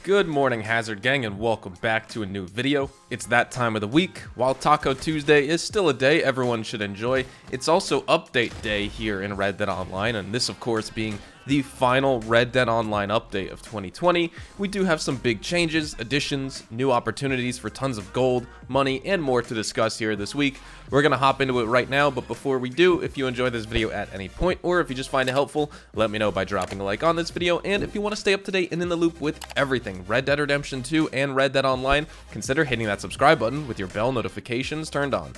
Good morning, Hazard Gang, and welcome back to a new video. It's that time of the week. While Taco Tuesday is still a day everyone should enjoy, it's also update day here in Red Dead Online, and this of course being the final Red Dead Online update of 2020. We do have some big changes, additions, new opportunities for tons of gold, money, and more to discuss here this week. We're gonna hop into it right now, but before we do, if you enjoy this video at any point, or if you just find it helpful, let me know by dropping a like on this video, and if you want to stay up to date and in the loop with everything Red Dead Redemption 2 and Red Dead Online, consider hitting that subscribe button with your bell notifications turned on.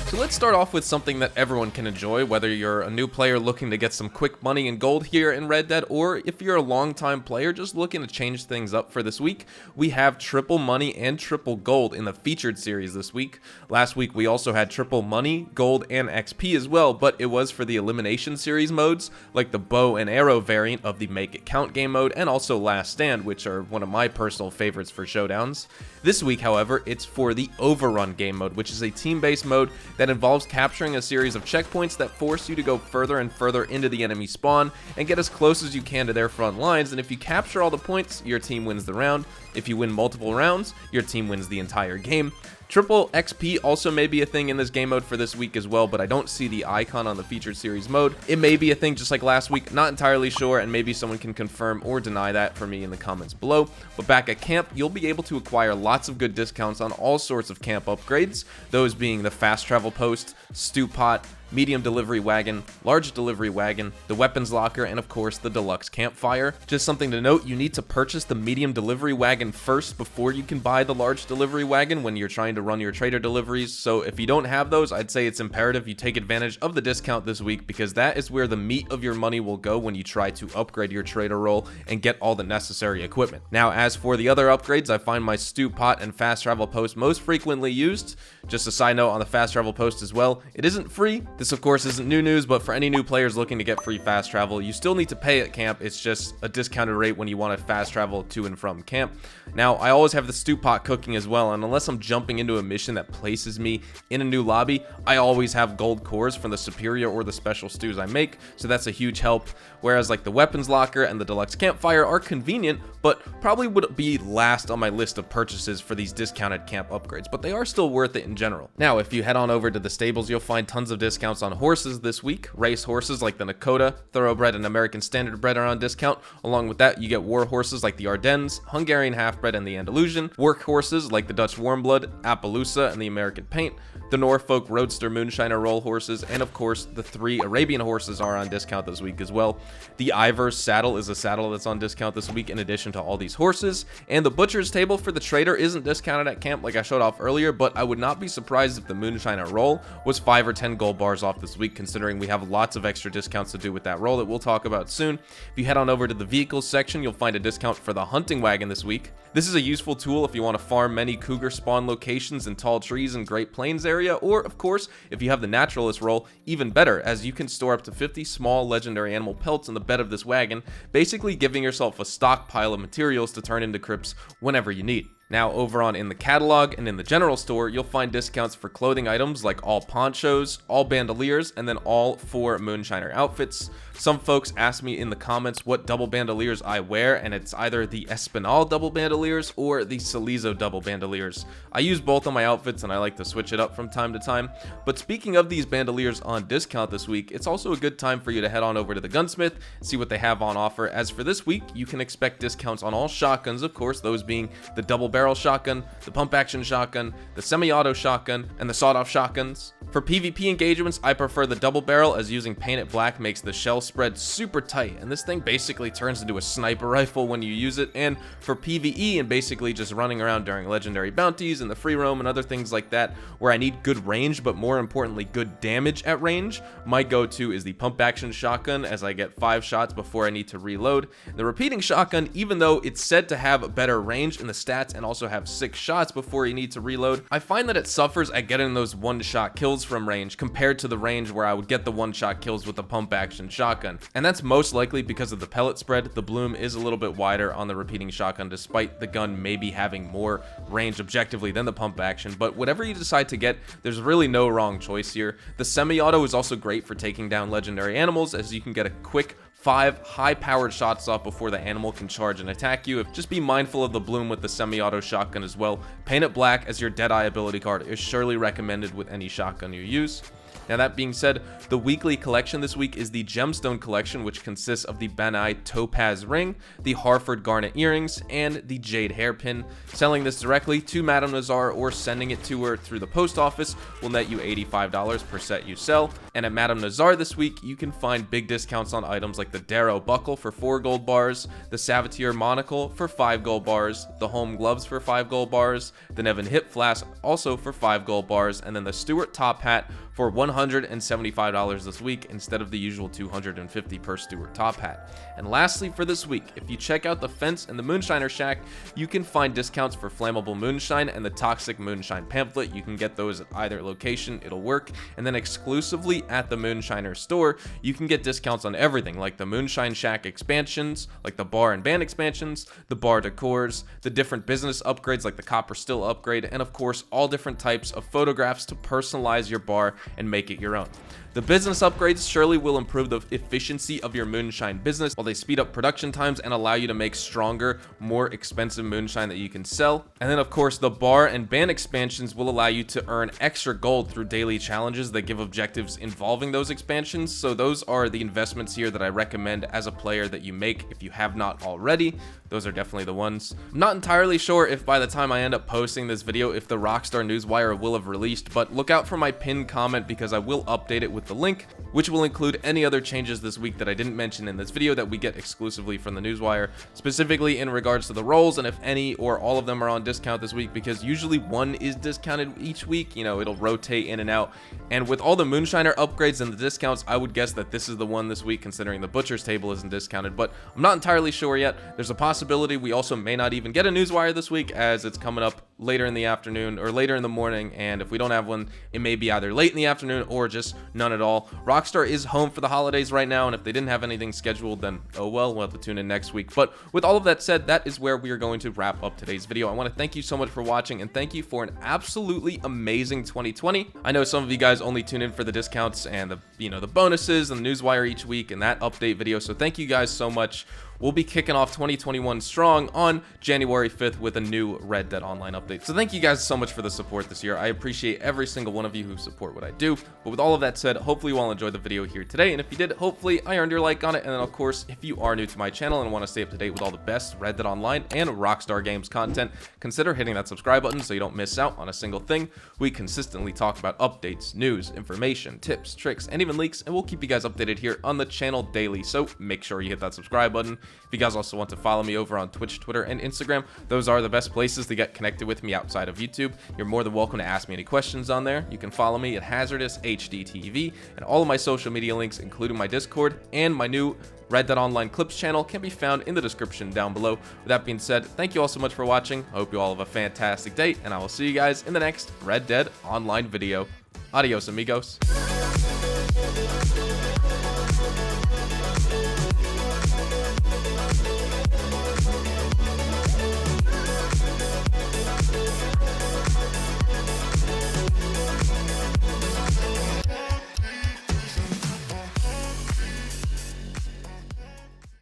So let's start off with something that everyone can enjoy, whether you're a new player looking to get some quick money and gold here in Red Dead, or if you're a long-time player just looking to change things up for this week. We have triple money and triple gold in the featured series this week. Last week we also had triple money, gold, and XP as well, but it was for the elimination series modes, like the bow and arrow variant of the Make It Count game mode, and also Last Stand, which are one of my personal favorites for showdowns. This week, however, it's for the Overrun game mode, which is a team-based mode that involves capturing a series of checkpoints that force you to go further and further into the enemy spawn and get as close as you can to their front lines, and if you capture all the points, your team wins the round. If you win multiple rounds, your team wins the entire game. Triple XP also may be a thing in this game mode for this week as well, but I don't see the icon on the featured series mode. It may be a thing just like last week, not entirely sure, and maybe someone can confirm or deny that for me in the comments below. But back at camp, you'll be able to acquire lots of good discounts on all sorts of camp upgrades, those being the fast travel post, stew pot, medium delivery wagon, large delivery wagon, the weapons locker, and of course the deluxe campfire. Just something to note, you need to purchase the medium delivery wagon first before you can buy the large delivery wagon when you're trying to run your trader deliveries. So if you don't have those, I'd say it's imperative you take advantage of the discount this week, because that is where the meat of your money will go when you try to upgrade your trader role and get all the necessary equipment. Now, as for the other upgrades, I find my stew pot and fast travel post most frequently used. Just a side note on the fast travel post as well, it isn't free. This of course isn't new news, but for any new players looking to get free fast travel, you still need to pay at camp. It's just a discounted rate when you want to fast travel to and from camp. Now, I always have the stew pot cooking as well, and unless I'm jumping into a mission that places me in a new lobby, I always have gold cores from the superior or the special stews I make, so that's a huge help. Whereas like the weapons locker and the deluxe campfire are convenient, but probably would be last on my list of purchases for these discounted camp upgrades, but they are still worth it in general. Now, if you head on over to the stables, you'll find tons of discounts on horses this week. Race horses like the Nakota, Thoroughbred, and American Standard Bred are on discount. Along with that, you get war horses like the Ardennes, Hungarian Halfbred, and the Andalusian, work horses like the Dutch Warmblood, Appaloosa, and the American Paint, the Norfolk Roadster Moonshiner roll horses, and of course the 3 Arabian horses are on discount this week as well. The Ivers saddle is a saddle that's on discount this week in addition to all these horses, and the butcher's table for the trader isn't discounted at camp like I showed off earlier, but I would not be surprised if the Moonshiner roll was 5 or 10 gold bars off this week, considering we have lots of extra discounts to do with that roll that we'll talk about soon. If you head on over to the vehicles section, you'll find a discount for the hunting wagon this week. This is a useful tool if you want to farm many cougar spawn locations in tall trees in Great Plains area, or of course if you have the naturalist roll, even better, as you can store up to 50 small legendary animal pelts in the bed of this wagon, basically giving yourself a stockpile of materials to turn into crypts whenever you need. Now, over on in the catalog and in the general store, you'll find discounts for clothing items like all ponchos, all bandoliers, and then all 4 Moonshiner outfits. Some folks ask me in the comments what double bandoliers I wear, and it's either the Espinal double bandoliers or the Salizo double bandoliers. I use both on my outfits, and I like to switch it up from time to time. But speaking of these bandoliers on discount this week, it's also a good time for you to head on over to the gunsmith, see what they have on offer. As for this week, you can expect discounts on all shotguns, of course, those being the double barrel shotgun, the pump action shotgun, the semi-auto shotgun, and the sawed-off shotguns. For PvP engagements, I prefer the double barrel, as using paint it black makes the shell spread super tight, and this thing basically turns into a sniper rifle when you use it. And for PvE and basically just running around during legendary bounties and the free roam and other things like that, where I need good range but more importantly good damage at range, my go-to is the pump action shotgun, as I get 5 shots before I need to reload. The repeating shotgun, even though it's said to have better range in the stats and also have 6 shots before you need to reload, I find that it suffers at getting those one-shot kills from range compared to the range where I would get the one-shot kills with the pump action shotgun. And that's most likely because of the pellet spread. The bloom is a little bit wider on the repeating shotgun, despite the gun maybe having more range objectively than the pump action. But whatever you decide to get, there's really no wrong choice here. The semi-auto is also great for taking down legendary animals, as you can get a quick 5 high-powered shots off before the animal can charge and attack you. Just be mindful of the bloom with the semi-auto shotgun as well. Paint it black, as your Deadeye ability card is surely recommended with any shotgun you use. Now, that being said, the weekly collection this week is the Gemstone collection, which consists of the Benai Topaz ring, the Harford Garnet earrings, and the Jade hairpin. Selling this directly to Madame Nazar or sending it to her through the post office will net you $85 per set you sell. And at Madame Nazar this week, you can find big discounts on items like the Darrow buckle for 4 gold bars, the Savatier monocle for 5 gold bars, the Home gloves for 5 gold bars, the Nevin hip flask also for 5 gold bars, and then the Stewart top hat for $175 this week instead of the usual $250 per Stewart top hat. And lastly for this week, if you check out the Fence and the Moonshiner Shack, you can find discounts for Flammable Moonshine and the Toxic Moonshine pamphlet. You can get those at either location, it'll work. And then exclusively at the Moonshiner store, you can get discounts on everything like the Moonshine Shack expansions, like the bar and band expansions, the bar decors, the different business upgrades like the Copper Still upgrade, and of course all different types of photographs to personalize your bar and make it your own. The business upgrades surely will improve the efficiency of your moonshine business, while they speed up production times and allow you to make stronger, more expensive moonshine that you can sell. And then of course the bar and band expansions will allow you to earn extra gold through daily challenges that give objectives involving those expansions. So those are the investments here that I recommend as a player that you make if you have not already. Those are definitely the ones. I'm not entirely sure if by the time I end up posting this video if the Rockstar Newswire will have released, but look out for my pinned comment because I will update it with the link, which will include any other changes this week that I didn't mention in this video that we get exclusively from the Newswire, specifically in regards to the roles and if any or all of them are on discount this week, because usually one is discounted each week. You know, it'll rotate in and out. And with all the Moonshiner upgrades and the discounts, I would guess that this is the one this week, considering the Butcher's Table isn't discounted, but I'm not entirely sure yet. There's a possibility we also may not even get a Newswire this week, as it's coming up later in the afternoon or later in the morning, and if we don't have one, it may be either late in the afternoon or just none at all. Rockstar is home for the holidays right now, and if they didn't have anything scheduled, then oh well, we'll have to tune in next week. But with all of that said, that is where we are going to wrap up today's video. I want to thank you so much for watching, and thank you for an absolutely amazing 2020. I know some of you guys only tune in for the discounts and the bonuses and the Newswire each week and that update video, so thank you guys so much. We'll be kicking off 2021 strong on January 5th with a new Red Dead Online update. So thank you guys so much for the support this year. I appreciate every single one of you who support what I do. But with all of that said, hopefully you all enjoyed the video here today. And if you did, hopefully I earned your like on it. And then of course, if you are new to my channel and want to stay up to date with all the best Red Dead Online and Rockstar Games content, consider hitting that subscribe button so you don't miss out on a single thing. We consistently talk about updates, news, information, tips, tricks, and even leaks, and we'll keep you guys updated here on the channel daily. So make sure you hit that subscribe button. If you guys also want to follow me over on Twitch, Twitter, and Instagram, those are the best places to get connected with me outside of YouTube. You're more than welcome to ask me any questions on there. You can follow me at HazardousHDTV, and all of my social media links, including my Discord and my new Red Dead Online Clips channel, can be found in the description down below. With that being said, thank you all so much for watching. I hope you all have a fantastic day, and I will see you guys in the next Red Dead Online video. Adios, amigos.